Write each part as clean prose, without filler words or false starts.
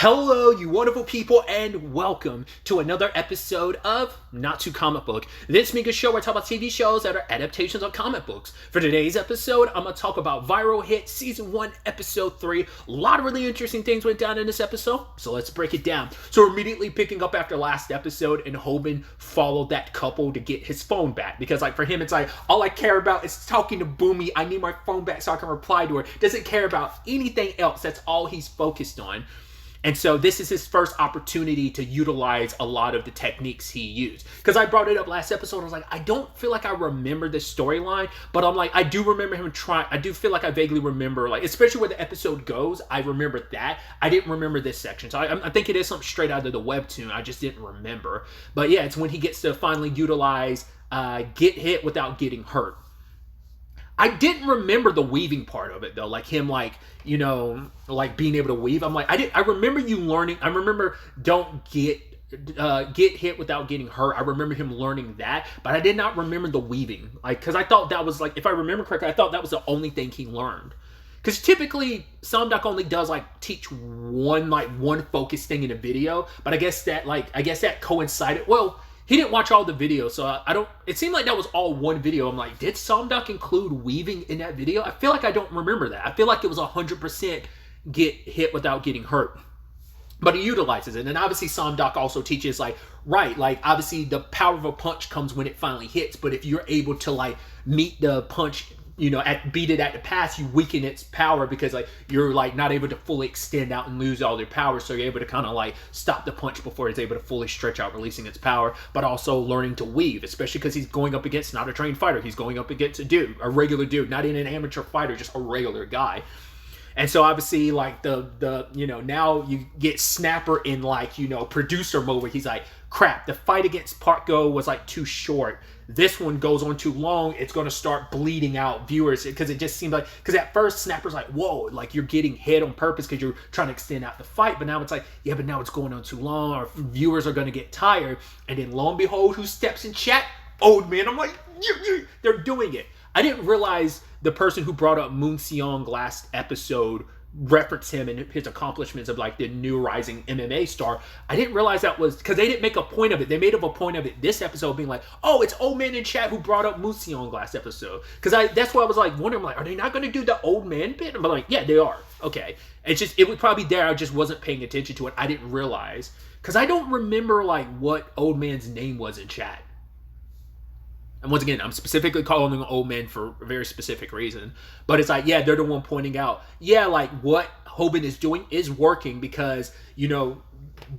Hello, you wonderful people, and welcome to another episode of Not Too Comic Book. This mega show where I talk about TV shows that are adaptations of comic books. For today's episode, I'm going to talk about Viral Hit Season 1, Episode 3. A lot of really interesting things went down in this episode, so let's break it down. So we're immediately picking up after last episode, and Hoban followed that couple to get his phone back. Because for him, it's all I care about is talking to Boomy. I need my phone back so I can reply to her. Doesn't care about anything else. That's all he's focused on. And so this is his first opportunity to utilize a lot of the techniques he used. Because I brought it up last episode, I was like, I don't feel like I remember this storyline, but I'm like, I do remember him trying, I do feel like I vaguely remember, especially where the episode goes, I remember that. I didn't remember this section. So I think it is something straight out of the webtoon, I just didn't remember. But yeah, it's when he gets to finally utilize get hit without getting hurt. I didn't remember the weaving part of it though, him being able to weave. I'm like, I remember you learning. I remember don't get hit without getting hurt. I remember him learning that, but I did not remember the weaving. Because I thought that was if I remember correctly, I thought that was the only thing he learned. Because typically, Samdak only does teach one focused thing in a video, but I guess that coincided. Well, he didn't watch all the videos, so I don't. It seemed like that was all one video. I'm like, did Samdak include weaving in that video? I feel like I don't remember that. I feel like it was 100% get hit without getting hurt. But he utilizes it, and obviously Samdak also teaches obviously the power of a punch comes when it finally hits. But if you're able to meet the punch, beat it at the pass, you weaken its power because you're not able to fully extend out and lose all your power, so you're able to kind of stop the punch before it's able to fully stretch out, releasing its power. But also learning to weave, especially because he's going up against not a trained fighter, he's going up against a regular dude, not even an amateur fighter, just a regular guy. And so obviously now you get Snapper in producer mode where he's like, crap, the fight against Park Go was too short. This one goes on too long. It's going to start bleeding out viewers because it just seemed because at first Snapper's whoa, you're getting hit on purpose because you're trying to extend out the fight. But now it's yeah, but now it's going on too long, or viewers are going to get tired. And then lo and behold, who steps in chat? Old Man. I'm like, they're doing it. I didn't realize the person who brought up Moon Seong last episode referenced him and his accomplishments of the new rising MMA star. I didn't realize that was because they didn't make a point of it. They made a point of it this episode being oh, it's Old Man in chat who brought up Moon Seong last episode. Because that's why I was wondering, are they not going to do the Old Man bit? I'm yeah, they are. Okay. It was probably there. I just wasn't paying attention to it. I didn't realize. Because I don't remember what Old Man's name was in chat. And once again, I'm specifically calling him Old Man for a very specific reason. But it's yeah, they're the one pointing out, yeah, what Hoban is doing is working because,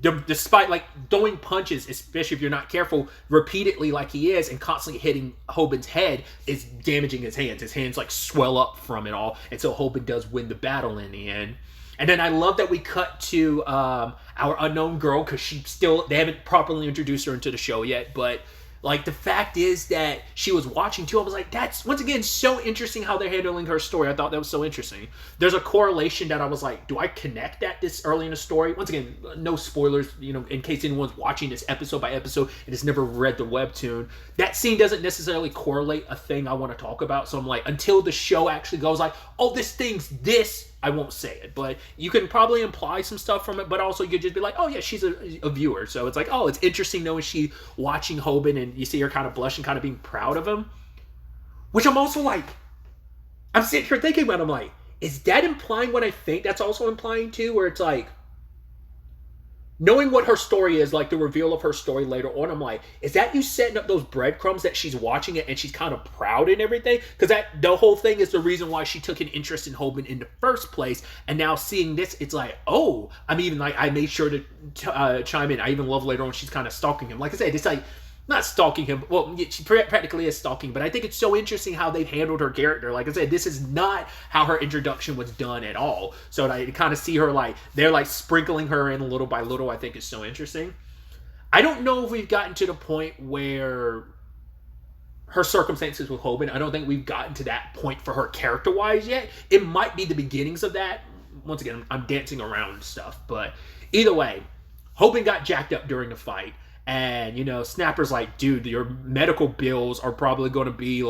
despite throwing punches, especially if you're not careful, repeatedly he is, and constantly hitting Hoban's head is damaging his hands. His hands swell up from it all. And so Hoban does win the battle in the end. And then I love that we cut to our unknown girl because they haven't properly introduced her into the show yet, but the fact is that she was watching too. I was that's, once again, so interesting how they're handling her story. I thought that was so interesting. There's a correlation that I was do I connect that this early in the story? Once again, no spoilers, in case anyone's watching this episode by episode and has never read the webtoon. That scene doesn't necessarily correlate a thing I want to talk about. So I'm until the show actually goes oh, this thing's this, I won't say it, but you can probably imply some stuff from it, but also you could just be oh yeah, she's a viewer. So it's oh, it's interesting knowing she watching Hoban and you see her kind of blushing, kind of being proud of him. Which I'm also I'm sitting here thinking about it, I'm is that implying what I think that's also implying too, where it's knowing what her story is, the reveal of her story later on, I'm is that you setting up those breadcrumbs that she's watching it and she's kind of proud and everything? Because the whole thing is the reason why she took an interest in Hoban in the first place. And now seeing this, it's oh, I'm even I made sure to chime in. I even love later on she's kind of stalking him. Like I said, it's not stalking him. Well, she practically is stalking, but I think it's so interesting how they've handled her character. Like I said, this is not how her introduction was done at all. So to kind of see her they're sprinkling her in a little by little, I think is so interesting. I don't know if we've gotten to the point where her circumstances with Hoban, I don't think we've gotten to that point for her character-wise yet. It might be the beginnings of that. Once again, I'm dancing around stuff, but either way, Hoban got jacked up during the fight. And, Snapper's dude, your medical bills are probably going to be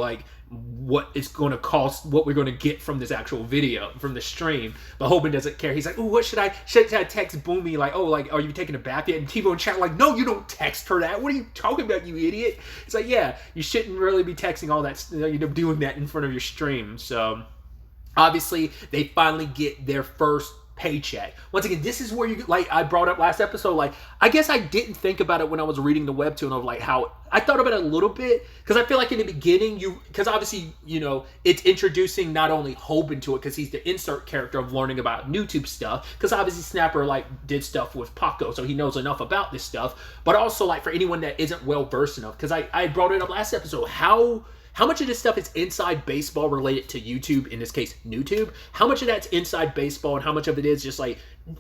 what it's going to cost, what we're going to get from this actual video, from the stream. But Hoban doesn't care. He's like, oh, what should I text Boomy? Like, oh, like, are you taking a bath yet? And T-Bone chat like, no, you don't text her that. What are you talking about, you idiot? It's like, yeah, you shouldn't really be texting all that, doing that in front of your stream. So obviously they finally get their first paycheck. Once again, this is where you, like I brought up last episode, like I guess I didn't think about it when I was reading the webtoon of like how I thought about it a little bit, because I feel like in the beginning because obviously it's introducing not only Hoban to it because he's the insert character of learning about YouTube stuff, because obviously Snapper like did stuff with Paco, so he knows enough about this stuff, but also like for anyone that isn't well versed enough, because I brought it up last episode, how much of this stuff is inside baseball related to YouTube, in this case, NewTube? How much of that's inside baseball and how much of it is just like,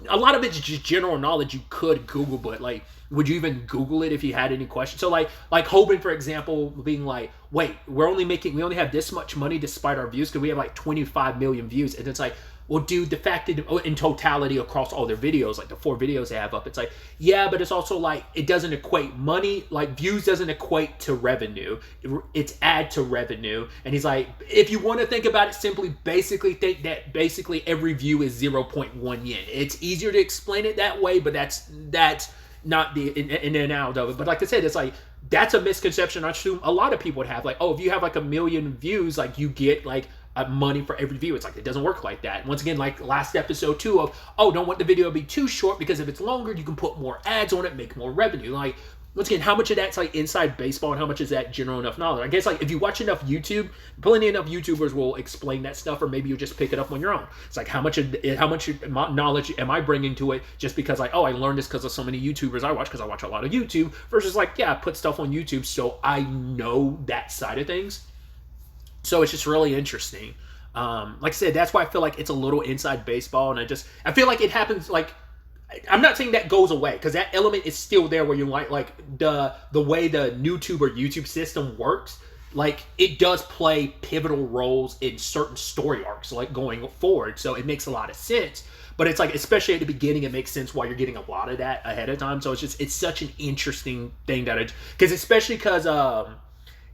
a lot of it's just general knowledge you could Google, but like, would you even Google it if you had any questions? So like Hoban, for example, being like, wait, we only have this much money despite our views because we have like 25 million views. And it's like, well, dude, the fact that in totality across all their videos, like the 4 videos they have up, it's like, yeah, but it's also like, it doesn't equate money, like views doesn't equate to revenue. It's add to revenue. And he's like, if you want to think about it simply, basically think that basically every view is 0.1 yen. It's easier to explain it that way, but that's not the in and out of it. But like I said, it's like, that's a misconception I assume a lot of people would have. Like, oh, if you have like 1 million views, like you get like money for every view. It's like, it doesn't work like that. Once again, like last episode too of, oh, don't want the video to be too short because if it's longer, you can put more ads on it, make more revenue. Like, once again, how much of that's like inside baseball and how much is that general enough knowledge? I guess like if you watch enough YouTube, plenty enough YouTubers will explain that stuff, or maybe you just pick it up on your own. It's like, how much knowledge am I bringing to it just because like, oh, I learned this because of so many YouTubers I watch, because I watch a lot of YouTube, versus like, yeah, I put stuff on YouTube so I know that side of things. So it's just really interesting. Like I said, that's why I feel like it's a little inside baseball, and I feel like it happens. Like, I'm not saying that goes away, because that element is still there where you like the way the YouTube system works. Like, it does play pivotal roles in certain story arcs, like going forward. So it makes a lot of sense. But it's like, especially at the beginning, it makes sense why you're getting a lot of that ahead of time. So it's such an interesting thing because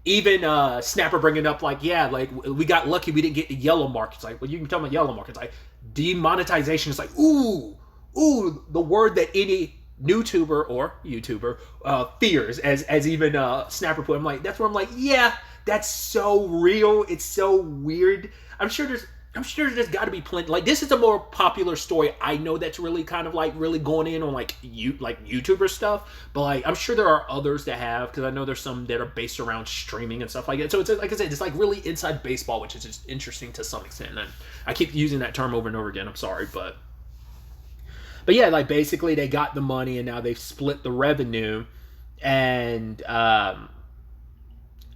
even Snapper bringing up like, yeah, like we got lucky we didn't get the yellow mark. It's like, well, you can tell me yellow mark. It's like demonetization is like, ooh, the word that any YouTuber or YouTuber fears, as even Snapper put. I'm like, that's where I'm like, yeah, that's so real. It's so weird. I'm sure there's got to be plenty. Like, this is a more popular story. I know that's really kind of like really going in on like YouTuber stuff, but like I'm sure there are others that have, because I know there's some that are based around streaming and stuff like that. So it's like I said, it's like really inside baseball, which is just interesting to some extent. And I keep using that term over and over again. I'm sorry, but yeah, like basically they got the money and now they've split the revenue, and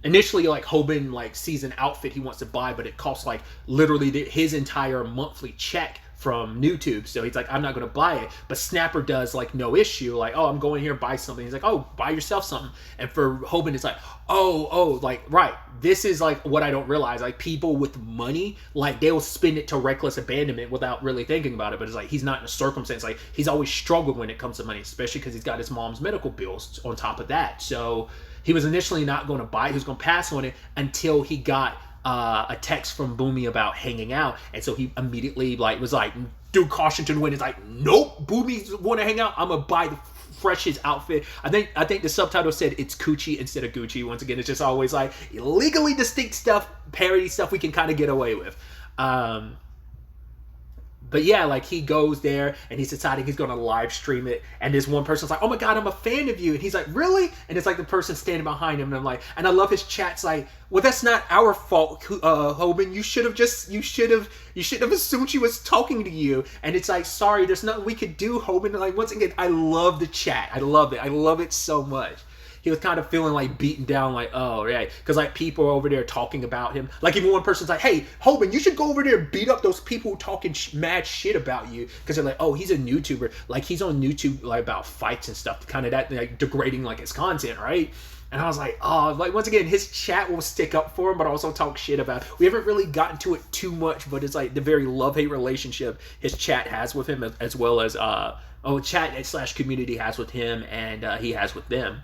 initially, like, Hoban, like, sees an outfit he wants to buy, but it costs, like, literally his entire monthly check from YouTube. So he's like, I'm not going to buy it. But Snapper does, like, no issue. Like, oh, I'm going here, buy something. He's like, oh, buy yourself something. And for Hoban, it's like, oh, like, right. This is, like, what I don't realize. Like, people with money, like, they will spend it to reckless abandonment without really thinking about it. But it's like, he's not in a circumstance. Like, he's always struggled when it comes to money, especially because he's got his mom's medical bills on top of that. So he was initially not going to buy it. He was going to pass on it until he got a text from Boomy about hanging out. And so he immediately was like, threw caution to the wind. It's like, nope, Boomy's want to hang out. I'm going to buy the freshest outfit. I think the subtitle said it's Coochie instead of Gucci. Once again, it's just always like legally distinct stuff, parody stuff we can kind of get away with. But yeah, like, he goes there and he's deciding he's going to live stream it. And this one person's like, oh my God, I'm a fan of you. And he's like, really? And it's like the person standing behind him. And I'm like, and I love his chat's like, well, that's not our fault, Hoban. You should have assumed she was talking to you. And it's like, sorry, there's nothing we could do, Hoban. And like, once again, I love the chat. I love it. I love it so much. He was kind of feeling like beaten down, like, oh, right. Because like people are over there talking about him. Like, even one person's like, hey, Hoban, you should go over there and beat up those people talking mad shit about you. Because they're like, oh, he's a YouTuber. Like, he's on YouTube like about fights and stuff, kind of that, like, degrading like his content, right? And I was like, oh, like, once again, his chat will stick up for him, but also talk shit about it. We haven't really gotten to it too much, but it's like the very love-hate relationship his chat has with him, as well as chat / community has with him, and he has with them.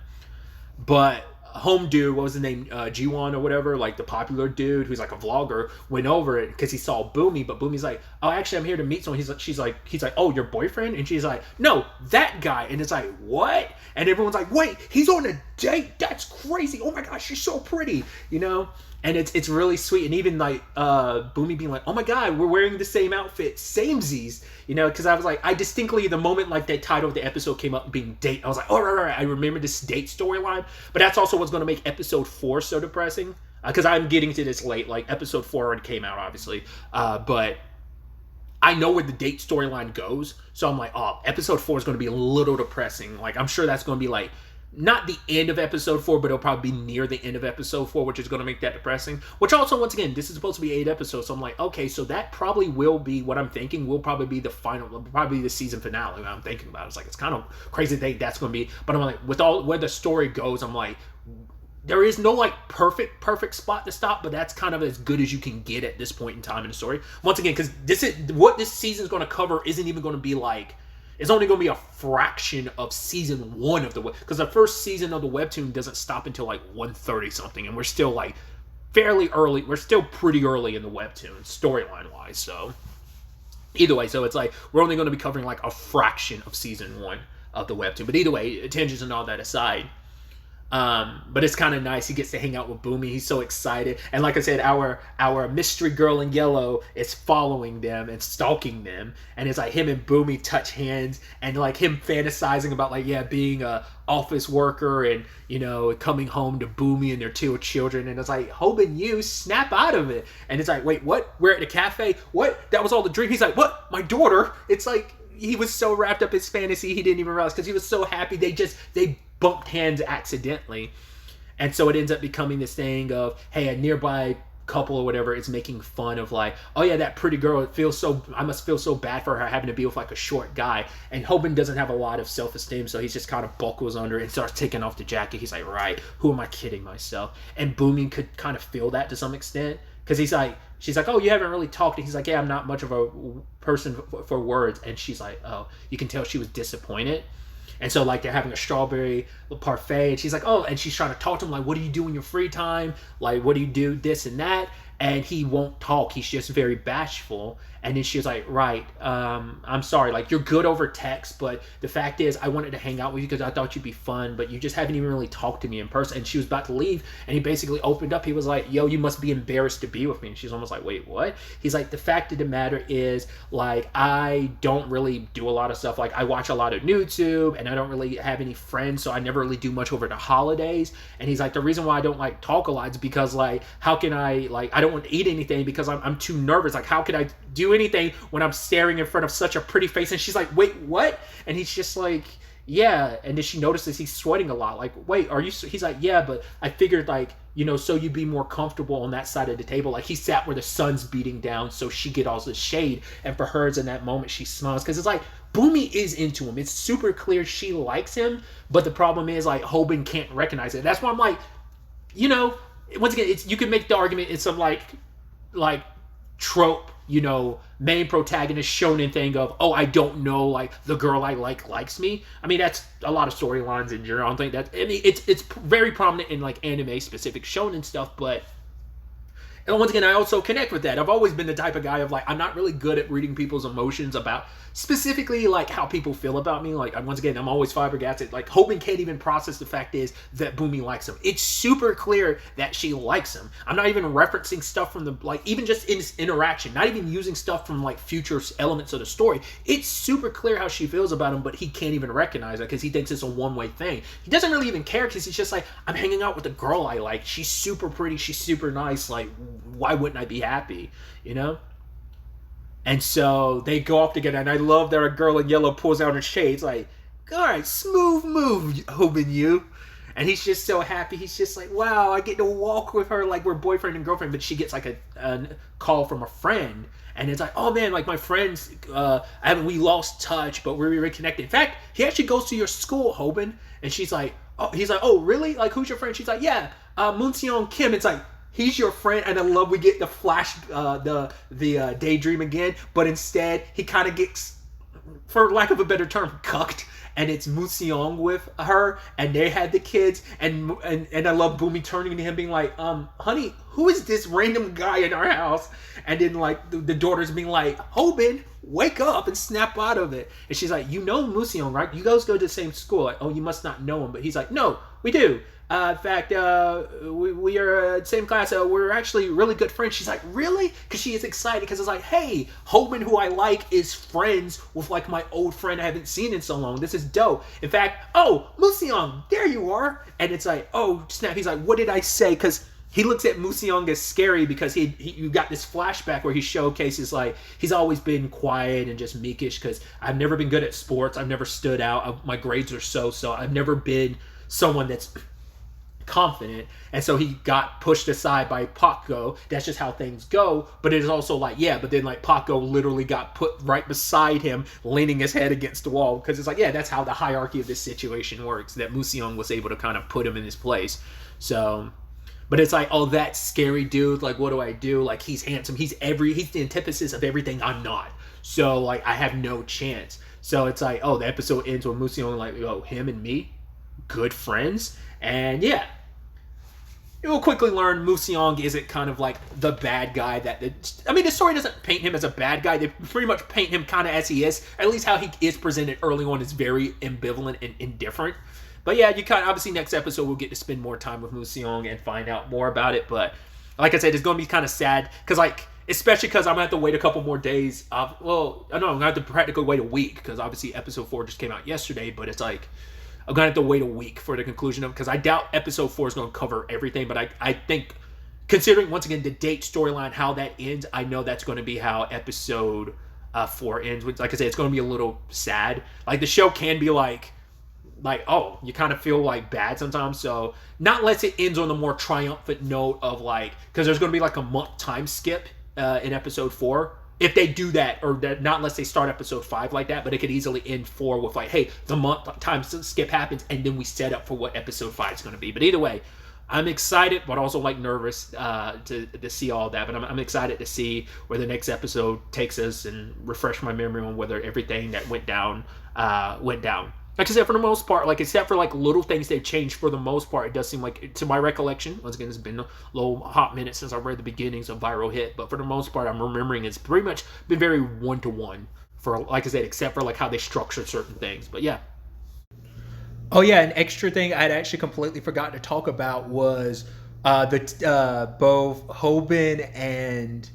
But home dude, what was his name, G1 or whatever, like the popular dude who's like a vlogger, went over it because he saw Boomy, but Boomy's like, oh, actually, I'm here to meet someone. He's like, oh, your boyfriend? And she's like, no, that guy. And it's like, what? And everyone's like, wait, he's on a date? That's crazy. Oh my gosh, she's so pretty, And it's really sweet. And even like Boomy being like, oh my god, we're wearing the same outfit, samesies, because I was like, I distinctly, the moment like the title of the episode came up being date, I was like, oh right, I remember this date storyline. But that's also what's going to make episode 4 so depressing, because I'm getting to this late. Like episode 4 already came out, obviously, but I know where the date storyline goes, so I'm like, oh, episode 4 is going to be a little depressing. Like I'm sure that's going to be like, not the end of episode 4, but it'll probably be near the end of episode 4, which is going to make that depressing. Which also, once again, this is supposed to be 8 episodes, so I'm like, okay, so that probably will be, what I'm thinking, will probably be the final, probably the season finale, what I'm thinking about. It's like, it's kind of crazy to think that's going to be, but I'm like, with all, where the story goes, I'm like, there is no like perfect spot to stop, but that's kind of as good as you can get at this point in time in the story. Once again, because this is, what this season is going to cover isn't even going to be like, it's only going to be a fraction of season 1 of the web, because the first season of the webtoon doesn't stop until like 130 something, and we're still like fairly early. We're still pretty early in the webtoon storyline wise. So either way, so it's like we're only going to be covering like a fraction of season 1 of the webtoon. But either way, tangents and all that aside. But it's kind of nice. He gets to hang out with Boomy. He's so excited. And like I said, our mystery girl in yellow is following them and stalking them. And it's like him and Boomy touch hands, and like him fantasizing about like, yeah, being a office worker and, coming home to Boomy and their 2 children. And it's like, Hoban, you snap out of it. And it's like, wait, what? We're at the cafe? What? That was all the dream? He's like, what? My daughter? It's like, he was so wrapped up in his fantasy, he didn't even realize, because he was so happy. They bumped hands accidentally, and so it ends up becoming this thing of, hey, a nearby couple or whatever is making fun of like, oh yeah, that pretty girl, I must feel so bad for her having to be with like a short guy. And Hoban doesn't have a lot of self-esteem, so he's just kind of buckles under and starts taking off the jacket. He's like, right, who am I kidding myself? And Boomy could kind of feel that to some extent, because she's like, oh, you haven't really talked. And he's like, yeah, I'm not much of a person for words. And she's like, oh, you can tell she was disappointed. And so, like, they're having a strawberry parfait, and she's like, oh, and she's trying to talk to him, like, what do you do in your free time? Like, what do you do, this and that? And he won't talk. He's just very bashful. And then she was like, right, I'm sorry. Like, you're good over text, but the fact is, I wanted to hang out with you because I thought you'd be fun, but you just haven't even really talked to me in person. And she was about to leave, and he basically opened up. He was like, yo, you must be embarrassed to be with me. And she's almost like, wait, what? He's like, the fact of the matter is, like, I don't really do a lot of stuff. Like, I watch a lot of YouTube, and I don't really have any friends, so I never really do much over the holidays. And he's like, the reason why I don't, like, talk a lot is because, like, how can I, like, I don't want to eat anything because I'm too nervous. Like, how can I do anything when I'm staring in front of such a pretty face? And she's like, wait, what? And he's just like, yeah. And then she notices he's sweating a lot. Like, wait, are you? He's like, yeah, but I figured, like, so you'd be more comfortable on that side of the table. Like, he sat where the sun's beating down, so she get all the shade. And for her, in that moment, she smiles, because it's like, Boomy is into him. It's super clear she likes him, but the problem is, like, Hoban can't recognize it. That's why I'm like, once again, you can make the argument, it's some like trope, main protagonist shonen thing of, oh, I don't know, like, the girl I likes me. I mean, that's a lot of storylines in general. I don't think that, I mean, it's very prominent in, like, anime specific shonen stuff, but and once again, I also connect with that. I've always been the type of guy of, like, I'm not really good at reading people's emotions about specifically, like, how people feel about me. Like, once again, I'm always flabbergasted. Like, Hoban can't even process the fact is that Boomy likes him. It's super clear that she likes him. I'm not even referencing stuff from the, like, even just in this interaction, not even using stuff from, like, future elements of the story. It's super clear how she feels about him, but he can't even recognize it because he thinks it's a one-way thing. He doesn't really even care because he's just like, I'm hanging out with a girl I like. She's super pretty. She's super nice. Like, why wouldn't I be happy, And so they go off together, and I love that a girl in yellow pulls out her shades, like, all right, smooth move, Hoban, you. And he's just so happy. He's just like, wow, I get to walk with her like we're boyfriend and girlfriend. But she gets like a call from a friend, and it's like, oh man, like my friends, we lost touch, but we're reconnected. In fact, he actually goes to your school, Hoban. And she's like, oh, he's like, oh really? Like, who's your friend? She's like, yeah, Moonseon Kim. It's like, he's your friend. And I love we get the flash, the daydream again, but instead he kind of gets, for lack of a better term, cucked. and it's Museong with her, and they had the kids, and I love Boomy turning to him being like, honey, who is this random guy in our house? And then like the daughter's being like, Hobin, wake up and snap out of it. And she's like, you know Museong, right? You guys go to the same school. Like, oh, you must not know him. But he's like, no, we do. In fact, we are same class. We're actually really good friends. She's like, really? Because she is excited because it's like, hey, Hobin, who I like, is friends with like my old friend I haven't seen in so long. This is dope. In fact, oh, Museong, there you are. And it's like, oh, snap. He's like, what did I say? Because he looks at Museong as scary because you got this flashback where he showcases like he's always been quiet and just meekish because I've never been good at sports. I've never stood out. My grades are so. I've never been someone that's confident, and so he got pushed aside by Paco. That's just how things go. But it is also like, yeah, but then like Paco literally got put right beside him, leaning his head against the wall, because it's like, yeah, that's how the hierarchy of this situation works, that Museong was able to kind of put him in his place. So, but it's like, oh, that scary dude, like, what do I do? Like, he's handsome, he's the antithesis of everything I'm not, so like I have no chance. So it's like, oh, the episode ends with Museong like, oh, him and me, good friends. And yeah, you'll quickly learn Museong isn't kind of like the bad guy the story doesn't paint him as a bad guy. They pretty much paint him kind of as he is. At least how he is presented early on is very ambivalent and indifferent. But yeah, you kind of, obviously next episode we'll get to spend more time with Museong and find out more about it. But like I said, it's going to be kind of sad because like, especially because I'm going to have to wait a couple more days. I'm going to have to practically wait a week because obviously episode 4 just came out yesterday. But it's like, I'm going to have to wait a week for the conclusion of it because I doubt episode 4 is going to cover everything. But I think, considering, once again, the date storyline, how that ends, I know that's going to be how episode 4 ends. Which, like I said, it's going to be a little sad. Like, the show can be like, oh, you kind of feel like bad sometimes. So, not unless it ends on the more triumphant note of like, because there's going to be like a month time skip in episode 4. If they do that, or not unless they start episode 5 like that, but it could easily end 4 with like, hey, the month time skip happens, and then we set up for what episode 5 is going to be. But either way, I'm excited, but also like nervous to see all that. But I'm excited to see where the next episode takes us and refresh my memory on whether everything that went down went down. Like I said, for the most part, like except for like little things they've changed, for the most part, it does seem like, to my recollection, once again, it's been a little hot minute since I read the beginnings of Viral Hit, but for the most part, I'm remembering it's pretty much been very one-to-one for, like I said, except for like how they structured certain things. But yeah. Oh yeah, an extra thing I'd actually completely forgot to talk about was both Hobin and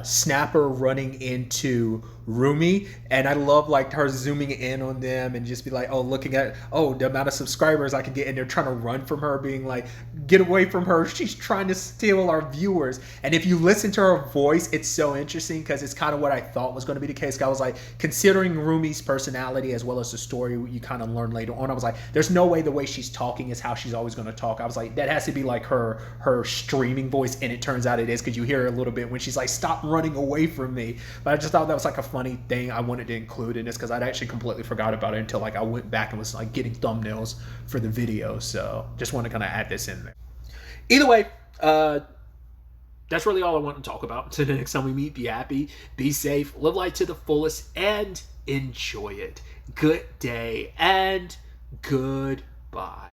Snapper running into Rumi, and I love like her zooming in on them and just be like, oh, looking at, oh, the amount of subscribers I can get, and they're trying to run from her, being like, get away from her, she's trying to steal our viewers. And if you listen to her voice, it's so interesting because it's kind of what I thought was going to be the case. I was like, considering Rumi's personality as well as the story you kind of learn later on, I was like, there's no way the way she's talking is how she's always going to talk. I was like, that has to be like her streaming voice, and it turns out it is, because you hear her a little bit when she's like, stop running away from me. But I just thought that was like a funny thing I wanted to include in this, because I'd actually completely forgot about it until like I went back and was like getting thumbnails for the video. So just want to kind of add this in there. Either way, that's really all I want to talk about. Until the next time we meet, be happy, be safe, live life to the fullest, and enjoy it. Good day and goodbye.